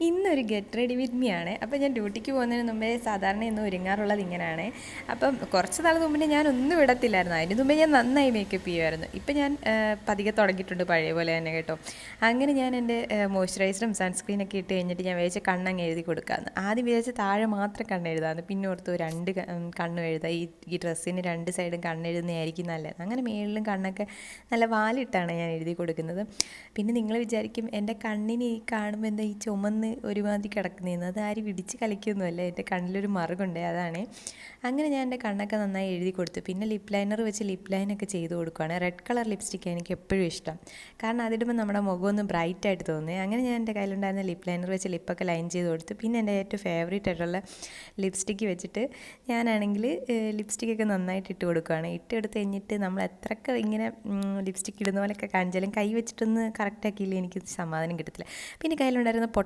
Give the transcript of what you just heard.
ഇന്നൊരു get ready with me ആണ്. അപ്പോൾ ഞാൻ ഡ്യൂട്ടിക്ക് പോകുന്നതിന് മുമ്പേ സാധാരണ ഇന്ന് ഒരുങ്ങാറുള്ളത് ഇങ്ങനെയാണ്. അപ്പം കുറച്ച് നാൾ മുമ്പേ ഞാൻ ഒന്നും ഇടത്തില്ലായിരുന്നു. അതിന് മുമ്പേ ഞാൻ നന്നായി മേക്കപ്പ് ചെയ്യുമായിരുന്നു. ഇപ്പം ഞാൻ പതിയെ തുടങ്ങിയിട്ടുണ്ട് പഴയ പോലെ തന്നെ കേട്ടോ. അങ്ങനെ ഞാൻ എൻ്റെ മോയ്സ്ചറൈസറും സൺസ്ക്രീനൊക്കെ ഇട്ട് കഴിഞ്ഞിട്ട് ഞാൻ വിചാരിച്ച കണ്ണങ്ങ് എഴുതി കൊടുക്കാമെന്ന്. ആദ്യം വിചാരിച്ച താഴെ മാത്രം കണ്ണെഴുതാമെന്ന്. പിന്നെ ഓർത്തു രണ്ട് കണ്ണും എഴുതാം. ഈ ഡ്രസ്സിന് രണ്ട് സൈഡും കണ്ണെഴുതുന്നതായിരിക്കും നല്ലത്. അങ്ങനെ മേളിലും കണ്ണൊക്കെ നല്ല വാലിട്ടാണ് ഞാൻ എഴുതി കൊടുക്കുന്നത്. പിന്നെ നിങ്ങൾ വിചാരിക്കും എൻ്റെ കണ്ണിന് ഈ കാണുമ്പോൾ എന്താ ഈ ചുമന്ന് ഒരുമാതിരി കിടക്കുന്നതെന്ന്. അത് ആരും ഇടിച്ച് കളിക്കൊന്നുമല്ല, എൻ്റെ കണ്ണിലൊരു മറുകുണ്ട്, അതാണ്. അങ്ങനെ ഞാൻ എൻ്റെ കണ്ണൊക്കെ നന്നായി എഴുതി കൊടുത്തു. പിന്നെ ലിപ്പ് ലൈനർ വെച്ച് ലിപ്പ് ലൈനൊക്കെ ചെയ്ത് കൊടുക്കുകയാണ്. റെഡ് കളർ ലിപ്സ്റ്റിക്ക് എനിക്ക് എപ്പോഴും ഇഷ്ടം, കാരണം അതിടുമ്പോൾ നമ്മുടെ മുഖം ഒന്ന് ബ്രൈറ്റായിട്ട് തോന്നുന്നത്. അങ്ങനെ ഞാൻ എൻ്റെ കയ്യിലുണ്ടായിരുന്ന ലിപ്പ് ലൈനർ വെച്ച് ലിപ്പൊക്കെ ലൈൻ ചെയ്ത് കൊടുത്തു. പിന്നെ എൻ്റെ ഏറ്റവും ഫേവറേറ്റ് ആയിട്ടുള്ള ലിപ്സ്റ്റിക്ക് വെച്ചിട്ട് ഞാനാണെങ്കിൽ ലിപ്സ്റ്റിക്കൊക്കെ നന്നായിട്ട് ഇട്ട് കൊടുക്കുകയാണ്. ഇട്ടെടുത്ത് കഴിഞ്ഞിട്ട് നമ്മൾ എത്രയൊക്കെ ഇങ്ങനെ ലിപ്സ്റ്റിക്ക് ഇടുന്ന പോലെയൊക്കെ കാണിച്ചാലും കൈ വെച്ചിട്ടൊന്ന് കറക്റ്റാക്കിയില്ലേ എനിക്ക് സമാധാനം കിട്ടത്തില്ല. പിന്നെ കയ്യിലുണ്ടായിരുന്ന